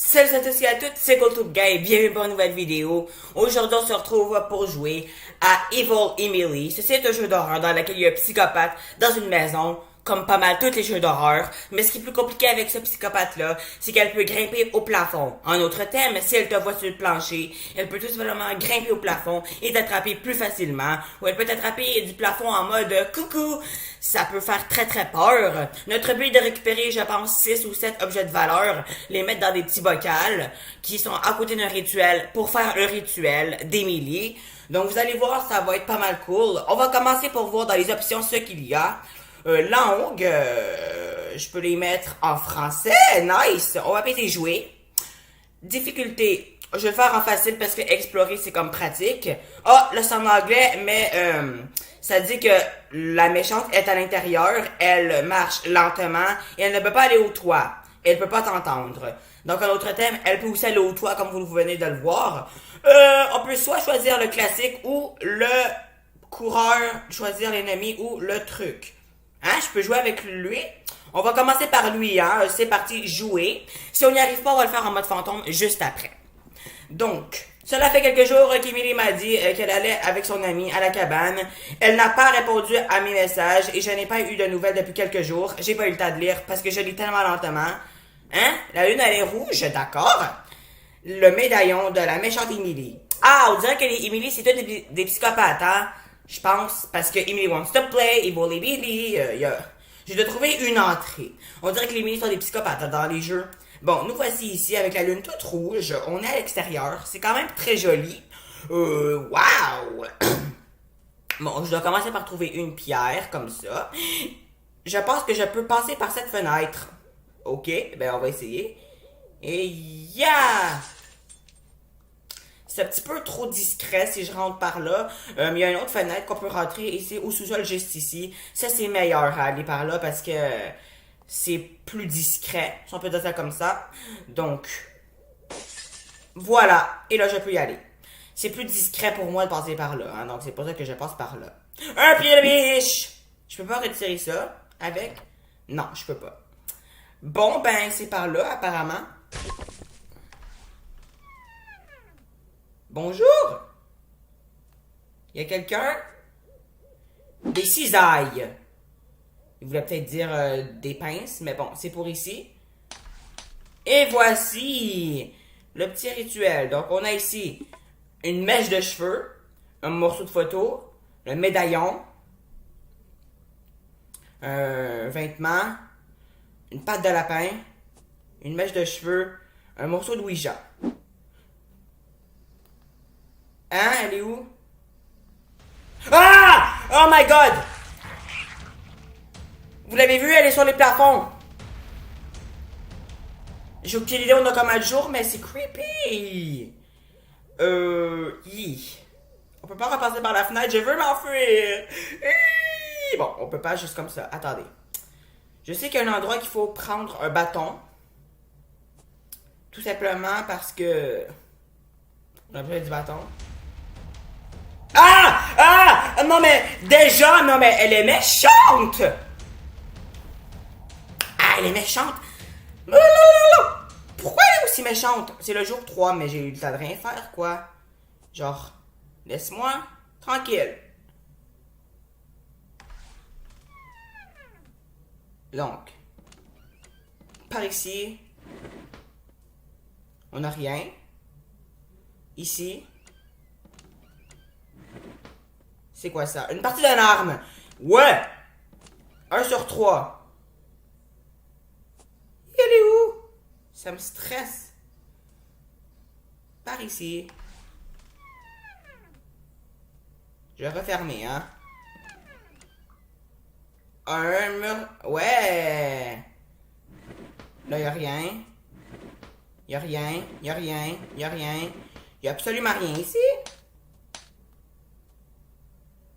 Salut à tous et à toutes, c'est GoTubeGuy, bienvenue pour une nouvelle vidéo. Aujourd'hui, on se retrouve pour jouer à Evil Emily. Ceci est un jeu d'horreur dans lequel il y a un psychopathe dans une maison, comme pas mal tous les jeux d'horreur. Mais ce qui est plus compliqué avec ce psychopathe-là, c'est qu'elle peut grimper au plafond. En autre terme, si elle te voit sur le plancher, elle peut tout simplement grimper au plafond et t'attraper plus facilement. Ou elle peut t'attraper du plafond en mode coucou. Ça peut faire très très peur. Notre but est de récupérer, je pense, 6 ou 7 objets de valeur, les mettre dans des petits bocals qui sont à côté d'un rituel pour faire un rituel d'Emily. Donc vous allez voir, ça va être pas mal cool. On va commencer pour voir dans les options ce qu'il y a. Langue, je peux les mettre en français, nice. On va péter jouer. Difficulté, je vais le faire en facile parce que explorer c'est comme pratique. Ah, là c'est en anglais, mais ça dit que la méchante est à l'intérieur, elle marche lentement et elle ne peut pas aller au toit. Elle peut pas t'entendre. Donc en autre terme, elle peut aussi aller au toit comme vous venez de le voir. On peut soit choisir le classique ou le coureur, choisir l'ennemi ou le truc. Hein, je peux jouer avec lui. On va commencer par lui, hein. C'est parti, jouer. Si on n'y arrive pas, on va le faire en mode fantôme juste après. Donc, cela fait quelques jours qu'Emily m'a dit qu'elle allait avec son amie à la cabane. Elle n'a pas répondu à mes messages et je n'ai pas eu de nouvelles depuis quelques jours. J'ai pas eu le temps de lire parce que je lis tellement lentement. Hein? La lune, elle est rouge, d'accord? Le médaillon de la méchante Emily. Ah, on dirait que les Emily, c'est toutes des psychopathes, hein? Je pense, parce que Emily wants to play, Evil Emily, je dois trouver une entrée. On dirait que les Emily sont des psychopathes dans les jeux. Bon, nous voici ici avec la lune toute rouge. On est à l'extérieur. C'est quand même très joli. Wow! Bon, je dois commencer par trouver une pierre, comme ça. Je pense que je peux passer par cette fenêtre. Ok, ben on va essayer. Et yeah! C'est un petit peu trop discret si je rentre par là. Il y a une autre fenêtre qu'on peut rentrer ici au sous-sol juste ici. Ça, c'est meilleur à aller par là parce que c'est plus discret, si on peut dire ça comme ça. Donc, voilà. Et là, je peux y aller. C'est plus discret pour moi de passer par là. Hein, donc, c'est pour ça que je passe par là. Un pied de biche! Je peux pas retirer ça avec? Non, je peux pas. Bon, ben, c'est par là, apparemment. Bonjour! Y a quelqu'un? Des cisailles. Il voulait peut-être dire des pinces, mais bon, c'est pour ici. Et voici le petit rituel. Donc, on a ici une mèche de cheveux, un morceau de photo, le médaillon, un vêtement, une patte de lapin, une mèche de cheveux, un morceau de Ouija. Hein? Elle est où? Ah! Oh my god! Vous l'avez vu, elle est sur les plafonds. J'ai aucune idée, on a combien de jours, mais c'est creepy. On peut pas repasser par la fenêtre, je veux m'enfuir. Bon, on peut pas juste comme ça. Attendez. Je sais qu'il y a un endroit qu'il faut prendre un bâton. Tout simplement parce que... On a besoin du bâton. Ah! Ah! Non mais, déjà, non mais, elle est méchante! Ah, elle est méchante! Pourquoi elle est aussi méchante? C'est le jour 3, mais j'ai eu le temps de rien faire, quoi. Genre, laisse-moi tranquille. Donc, par ici, on n'a rien. Ici, c'est quoi ça? Une partie d'une arme. Ouais! 1 sur 3. Elle est où? Ça me stresse. Par ici. Je vais refermer, hein. Un mur. Ouais! Là, y'a rien. Y'a rien. Y'a rien. Y'a rien. Y'a absolument rien ici.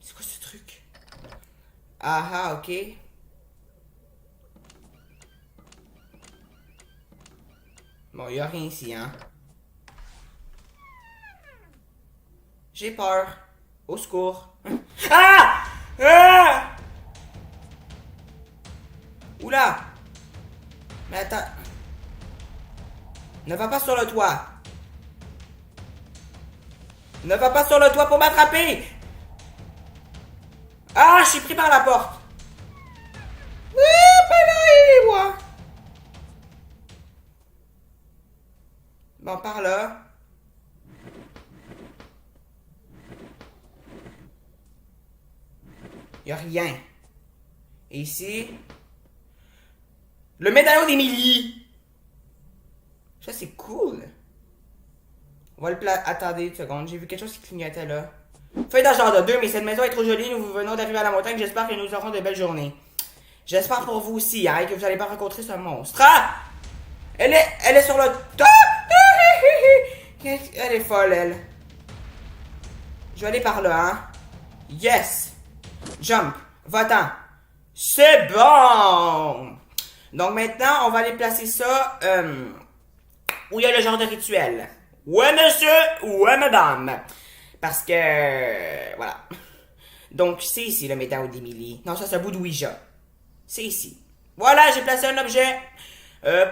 C'est quoi ce truc? Ah ah, ok. Bon, y'a rien ici, hein. J'ai peur. Au secours. Ah! Ah! Oula! Mais attends. Ne va pas sur le toit. Ne va pas sur le toit pour m'attraper. Ah, je suis pris par la porte. Ah, pas là, aidez-moi. Bon, par là. Y a rien. Et ici. Le médaillon d'Émilie. Ça, c'est cool. On va le placer. Attendez une seconde, j'ai vu quelque chose qui clignotait là. Feuille d'agenda 2, mais cette maison est trop jolie, nous venons d'arriver à la montagne, j'espère que nous aurons de belles journées. J'espère pour vous aussi, hein, que vous n'allez pas rencontrer ce monstre. Ah! Elle est sur le top! Elle est folle, elle. Je vais aller par là, hein. Yes! Jump! Va-t'en! C'est bon! Donc maintenant, on va aller placer ça où il y a le genre de rituel. Ouais, monsieur! Ouais, madame! Parce que... voilà. Donc, c'est ici le médaillon d'Émilie. Non, ça, c'est un bout de Ouija. C'est ici. Voilà, j'ai placé un objet.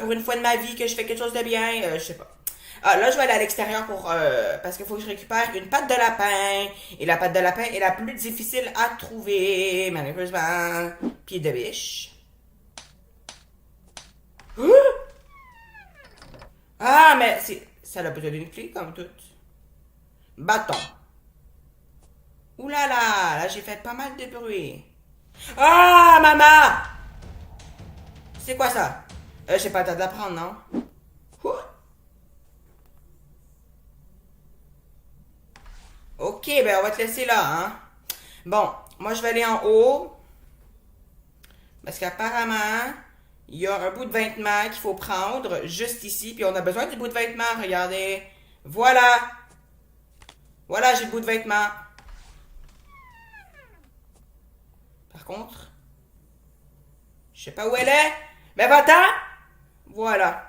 Pour une fois de ma vie que je fais quelque chose de bien. Je sais pas. Ah, là, je vais aller à l'extérieur pour... parce qu'il faut que je récupère une patte de lapin. Et la patte de lapin est la plus difficile à trouver. Malheureusement. Pied de biche. Ah, mais c'est... ça a besoin d'une clé, comme tout. Bâton. Ouh là là, là j'ai fait pas mal de bruit. Ah, maman! C'est quoi ça? J'ai pas le temps de la prendre, non? Ouh. Ok, ben on va te laisser là, hein. Bon, moi je vais aller en haut. Parce qu'apparemment, il y a un bout de vêtement qu'il faut prendre juste ici. Puis on a besoin du bout de vêtement, regardez. Voilà. Voilà, j'ai le bout de vêtement. Par contre, je sais pas où elle est. Mais va-t'en! Voilà.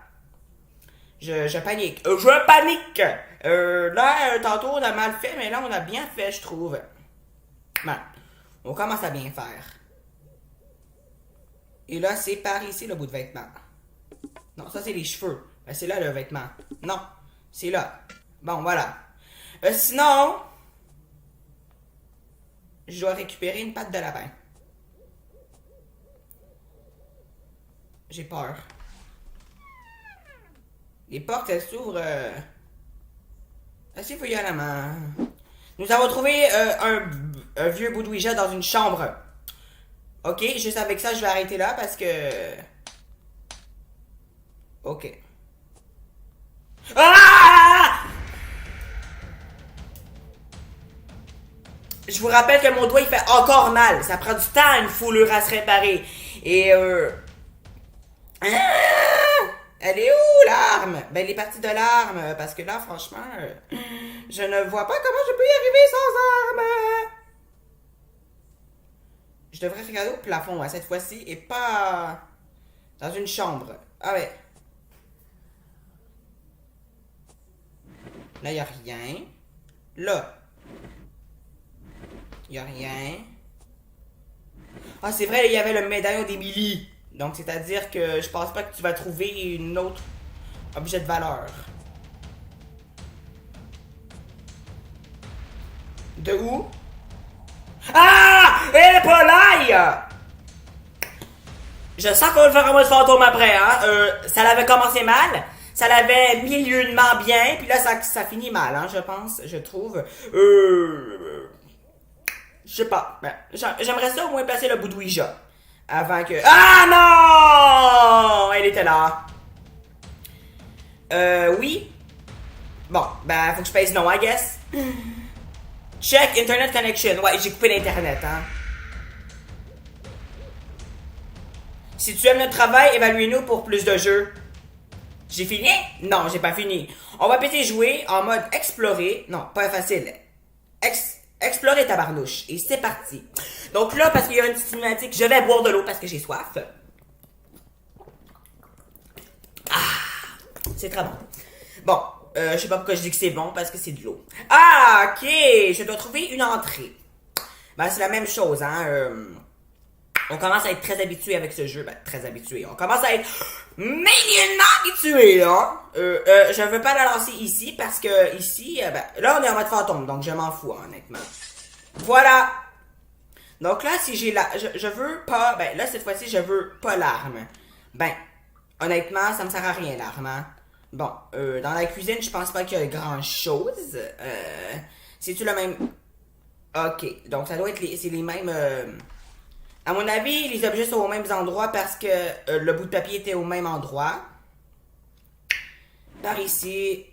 Je panique. Je panique! Là, tantôt, on a mal fait, mais là, on a bien fait, je trouve. Bon, on commence à bien faire. Et là, c'est par ici, le bout de vêtement. Non, ça, c'est les cheveux. Ben, c'est là, le vêtement. Non, c'est là. Bon, voilà. Sinon, je dois récupérer une patte de lapin. J'ai peur. Les portes, elles s'ouvrent assez violemment. Nous avons trouvé un vieux bout de Ouija dans une chambre. Ok, juste avec ça, je vais arrêter là parce que... Ok. Ah! Je vous rappelle que mon doigt, il fait encore mal. Ça prend du temps, une foulure à se réparer. Et ah! Elle est où, l'arme? Ben, elle est partie de l'arme. Parce que là, franchement, je ne vois pas comment je peux y arriver sans arme. Je devrais regarder au plafond, hein, cette fois-ci, et pas dans une chambre. Ah ouais. Là, il n'y a rien. Là. Il n'y a rien. Ah, c'est vrai, il y avait le médaillon d'Émilie. Donc, c'est-à-dire que je pense pas que tu vas trouver une autre objet de valeur. De où? Ah! Elle est pas là! Je sens qu'on va faire un mode fantôme après, hein. Ça l'avait commencé mal. Ça l'avait milieunement bien. Puis là, ça finit mal, hein, je pense. Je trouve. Je sais pas. Ben, j'aimerais ça au moins placer le bout de Ouija. Avant que... Ah non! Elle était là. Oui. Bon, ben, faut que je pèse non, I guess. Check Internet Connection. Ouais, j'ai coupé l'Internet, hein. Si tu aimes notre travail, évalue-nous pour plus de jeux. J'ai fini? Non, j'ai pas fini. On va péter jouer en mode explorer. Non, pas facile. Explorer tabarnouche. Et c'est parti. Donc là, parce qu'il y a une petite cinématique, je vais boire de l'eau parce que j'ai soif. Ah! C'est très bon. Bon, je sais pas pourquoi je dis que c'est bon, parce que c'est de l'eau. Ah, ok! Je dois trouver une entrée. Ben, c'est la même chose, hein. On commence à être très habitué avec ce jeu. Ben, très habitué. On commence à être milliellement habitué, là. Je veux pas la lancer ici parce que ici, ben, là, on est en mode fantôme, donc je m'en fous, honnêtement. Voilà. Donc là, si j'ai la... je veux pas... Ben, là, cette fois-ci, je veux pas l'arme. Ben, honnêtement, ça me sert à rien, l'arme, hein. Bon, dans la cuisine, je pense pas qu'il y a grand-chose. C'est-tu le même... Ok, donc ça doit être c'est les mêmes... À mon avis, les objets sont aux mêmes endroits parce que le bout de papier était au même endroit. Par ici,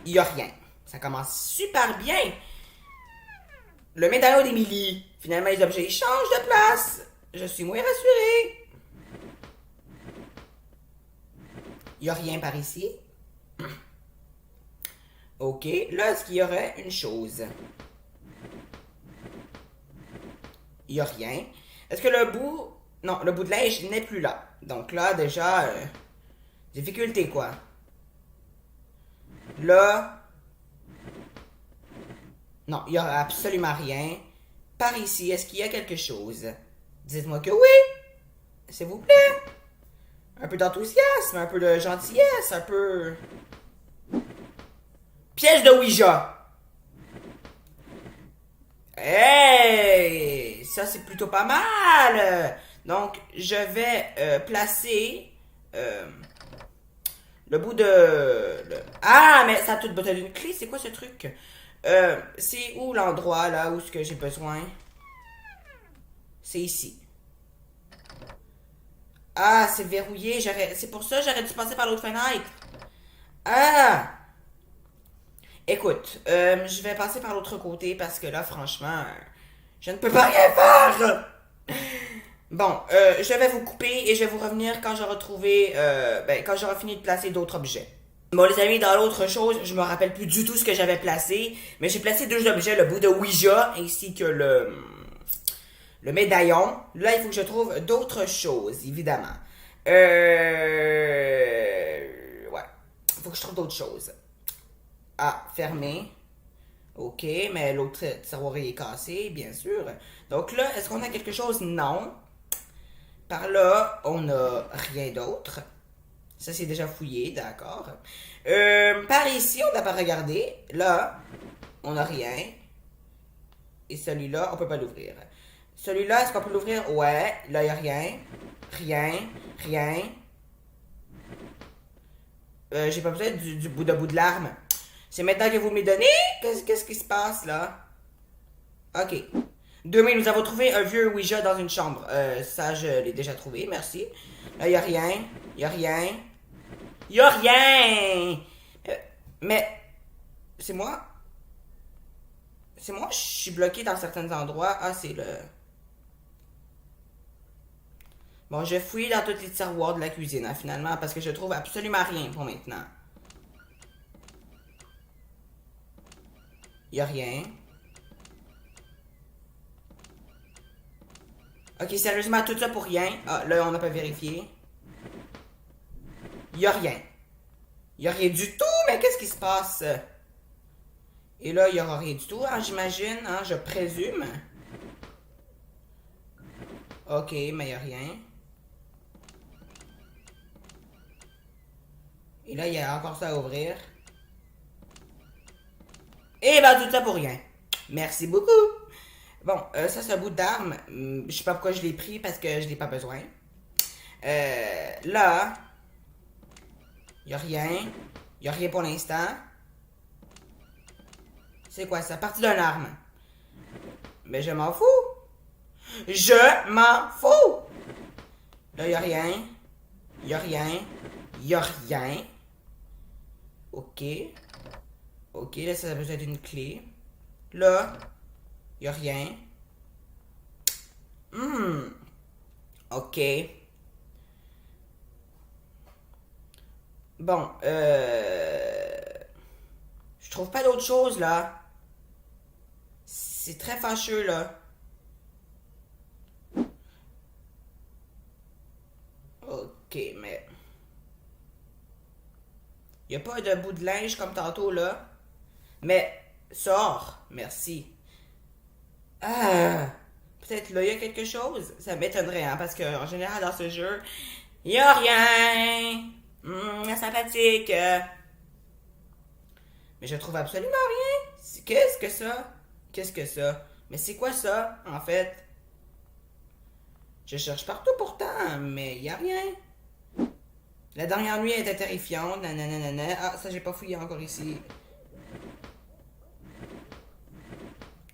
il n'y a rien. Ça commence super bien. Le médaillon d'Émilie. Finalement, les objets ils changent de place. Je suis moins rassurée. Il n'y a rien par ici. Ok, là, est-ce qu'il y aurait une chose? Il n'y a rien. Est-ce que le bout... Non, le bout de linge n'est plus là. Donc là, déjà, difficulté, quoi. Là... Non, il n'y a absolument rien. Par ici, est-ce qu'il y a quelque chose? Dites-moi que oui! S'il vous plaît! Un peu d'enthousiasme, un peu de gentillesse, un peu... Piège de Ouija! Hey! Ça, c'est plutôt pas mal! Donc, je vais placer le bout de... Ah, mais ça a tout besoin d'une clé. C'est quoi ce truc? C'est où l'endroit, là, où est-ce que j'ai besoin? C'est ici. Ah, c'est verrouillé. C'est pour ça que j'aurais dû passer par l'autre fenêtre. Ah! Écoute, je vais passer par l'autre côté parce que là, franchement, je ne peux pas rien faire! Bon, je vais vous couper et je vais vous revenir quand j'aurai trouvé, quand j'aurai fini de placer d'autres objets. Bon, les amis, dans l'autre chose, je me rappelle plus du tout ce que j'avais placé, mais j'ai placé deux objets, le bout de Ouija ainsi que le médaillon. Là, il faut que je trouve d'autres choses, évidemment. Ouais. Il faut que je trouve d'autres choses. Ah, fermé. Ok, mais l'autre tiroir est cassé, bien sûr. Donc là, est-ce qu'on a quelque chose? Non. Par là, on n'a rien d'autre. Ça, c'est déjà fouillé, d'accord. Par ici, on n'a pas regardé. Là, on n'a rien. Et celui-là, on peut pas l'ouvrir. Celui-là, est-ce qu'on peut l'ouvrir? Ouais. Là, il n'y a rien. Rien. Rien. J'ai pas besoin du bout de l'arme. C'est maintenant que vous me donnez? Qu'est-ce qui se passe, là? Ok. Demain, nous avons trouvé un vieux Ouija dans une chambre. Ça, je l'ai déjà trouvé, merci. Là, il a rien. Il a rien. Il a rien! Mais, c'est moi? C'est moi, je suis bloqué dans certains endroits. Ah, c'est le... Bon, je fouille dans tous les tiroirs de la cuisine, hein, finalement, parce que je trouve absolument rien pour maintenant. Il a rien. Ok, sérieusement, tout ça pour rien. Ah, là, on n'a pas vérifié. Il a rien. Il a rien du tout, mais qu'est-ce qui se passe? Et là, il n'y aura rien du tout, hein, j'imagine, hein, je présume. Ok, mais il n'y a rien. Et là, il y a encore ça à ouvrir. Et ben, tout ça pour rien. Merci beaucoup. Bon, ça, c'est un bout d'arme. Je sais pas pourquoi je l'ai pris, parce que je n'ai pas besoin. Là, il n'y a rien. Il n'y a rien pour l'instant. C'est quoi ça? Partie d'une arme. Mais je m'en fous. Je m'en fous. Là, il n'y a rien. Il n'y a rien. Il n'y a rien. Ok. Ok, là, ça a besoin d'une clé. Là, il n'y a rien. Ok. Bon, je trouve pas d'autre chose, là. C'est très fâcheux, là. Ok, mais... Il n'y a pas de bout de linge comme tantôt, là. Mais, sors. Merci. Ah, peut-être là, il y a quelque chose. Ça m'étonnerait, hein, parce que en général, dans ce jeu, il y a rien. Sympathique. Mais je trouve absolument rien. Qu'est-ce que ça? Qu'est-ce que ça? Mais c'est quoi ça, en fait? Je cherche partout pourtant, mais il y a rien. La dernière nuit était terrifiante. Nanana. Ah, ça, j'ai pas fouillé encore ici.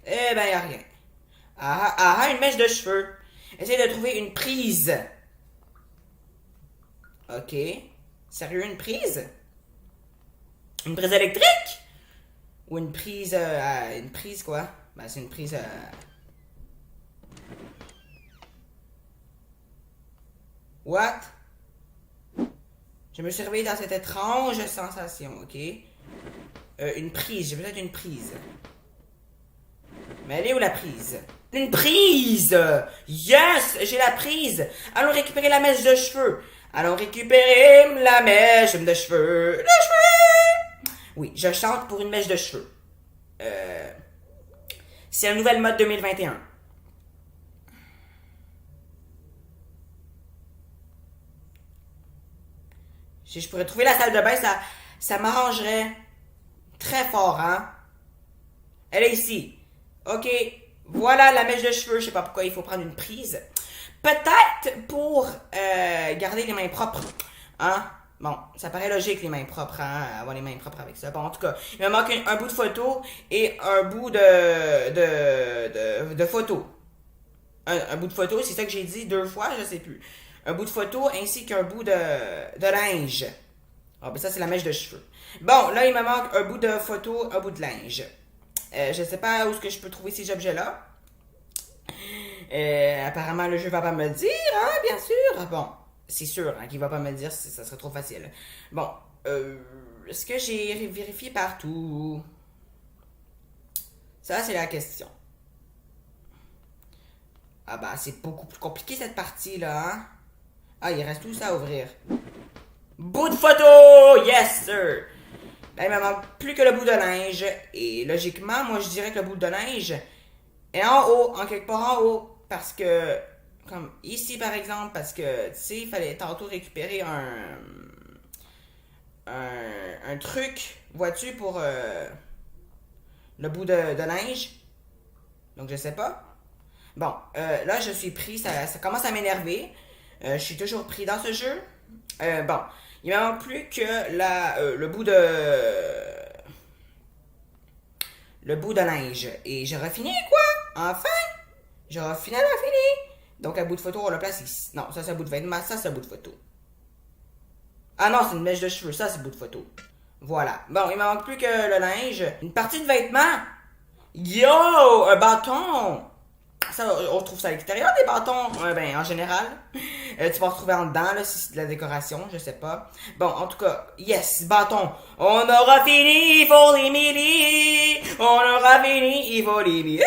Eh ben, y a rien. Une mèche de cheveux. Essaye de trouver une prise. Ok. Sérieux, une prise? Une prise électrique? Ou une prise... une prise quoi? Ben, c'est une prise... What? Je me suis réveillé dans cette étrange sensation, ok? Une prise, j'ai peut-être une prise. Mais elle est où la prise? Une prise! Yes! J'ai la prise! Allons récupérer la mèche de cheveux! Allons récupérer la mèche de cheveux! De cheveux! Oui, je chante pour une mèche de cheveux. C'est un nouvel mode 2021. Si je pourrais trouver la salle de bain, ça m'arrangerait très fort, hein? Elle est ici. Ok, voilà la mèche de cheveux. Je sais pas pourquoi il faut prendre une prise. Peut-être pour garder les mains propres. Hein? Bon, ça paraît logique, les mains propres, hein? Avoir les mains propres avec ça. Bon, en tout cas, il me manque un bout de photo et un bout de photo. Un bout de photo, c'est ça que j'ai dit 2 fois, je sais plus. Un bout de photo ainsi qu'un bout de linge. Ah, ben ça, c'est la mèche de cheveux. Bon, là, il me manque un bout de photo, un bout de linge. Je sais pas où est-ce que je peux trouver ces objets-là. Apparemment, le jeu va pas me le dire, hein, bien sûr. Bon, c'est sûr hein, qu'il va pas me le dire, ça serait trop facile. Bon, est-ce que j'ai vérifié partout? Ça, c'est la question. Ah bah, c'est beaucoup plus compliqué cette partie-là, hein? Ah, il reste tout ça à ouvrir. Bout de photo! Yes, sir! Là, il me manque plus que le bout de linge. Et logiquement, moi, je dirais que le bout de linge est en haut, en quelque part en haut. Parce que, comme ici, par exemple, parce que, tu sais, il fallait tantôt récupérer un truc, vois-tu, pour le bout de linge. Donc, je sais pas. Bon, là, je suis pris, ça commence à m'énerver. Je suis toujours pris dans ce jeu. Bon, il me manque plus que le bout de... Le bout de linge. Et j'aurais fini, quoi? Enfin! J'aurais finalement fini. Donc, un bout de photo, on le place ici. Non, ça, c'est un bout de vêtement. Ça, c'est un bout de photo. Ah non, c'est une mèche de cheveux. Ça, c'est un bout de photo. Voilà. Bon, il me manque plus que le linge. Une partie de vêtement. Yo! Un bâton! Ça, on trouve ça à l'extérieur des bâtons. Ben, en général. Tu vas en retrouver en dedans, là, si c'est de la décoration, je sais pas. Bon, en tout cas, yes, bâton. On aura fini pour les milli. On aura fini, il faut les milli.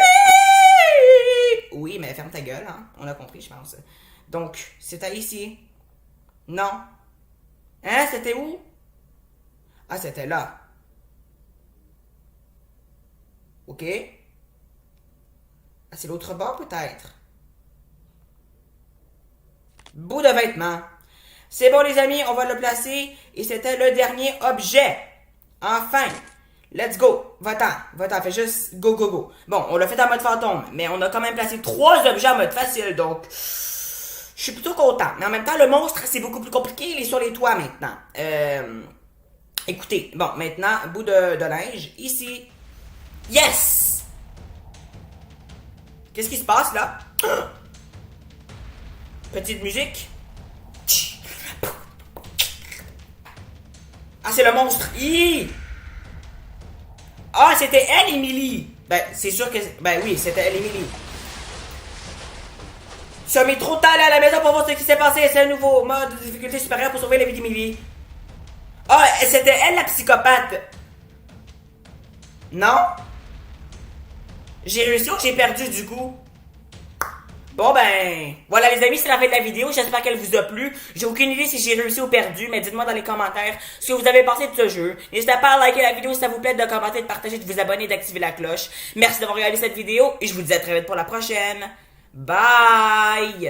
Oui, mais ferme ta gueule, hein. On a compris, je pense. Donc, c'était ici. Non. Hein, c'était où? Ah, c'était là. Ok. Ah, c'est l'autre bord, peut-être. Bout de vêtement. C'est bon, les amis, on va le placer. Et c'était le dernier objet. Enfin. Let's go. Va-t'en. Va-t'en. Fais juste go, go, go. Bon, on l'a fait en mode fantôme. Mais on a quand même placé 3 objets en mode facile. Donc, je suis plutôt content. Mais en même temps, le monstre, c'est beaucoup plus compliqué. Il est sur les toits maintenant. Écoutez. Bon, maintenant, bout de linge. Ici. Yes! Qu'est-ce qui se passe, là? Petite musique. Ah, c'est le monstre. Ah, c'était elle, Emily. Ben, c'est sûr que... Ben oui, c'était elle, Emily. Tu as mis trop de temps à la maison pour voir ce qui s'est passé. C'est un nouveau mode de difficulté supérieure pour sauver la vie d'Emily. Ah, c'était elle, la psychopathe. Non? J'ai réussi ou j'ai perdu, du coup? Bon ben, voilà les amis, c'est la fin de la vidéo. J'espère qu'elle vous a plu. J'ai aucune idée si j'ai réussi ou perdu, mais dites-moi dans les commentaires ce que vous avez pensé de ce jeu. N'hésitez pas à liker la vidéo si ça vous plaît, de commenter, de partager, de vous abonner et d'activer la cloche. Merci d'avoir regardé cette vidéo et je vous dis à très vite pour la prochaine. Bye!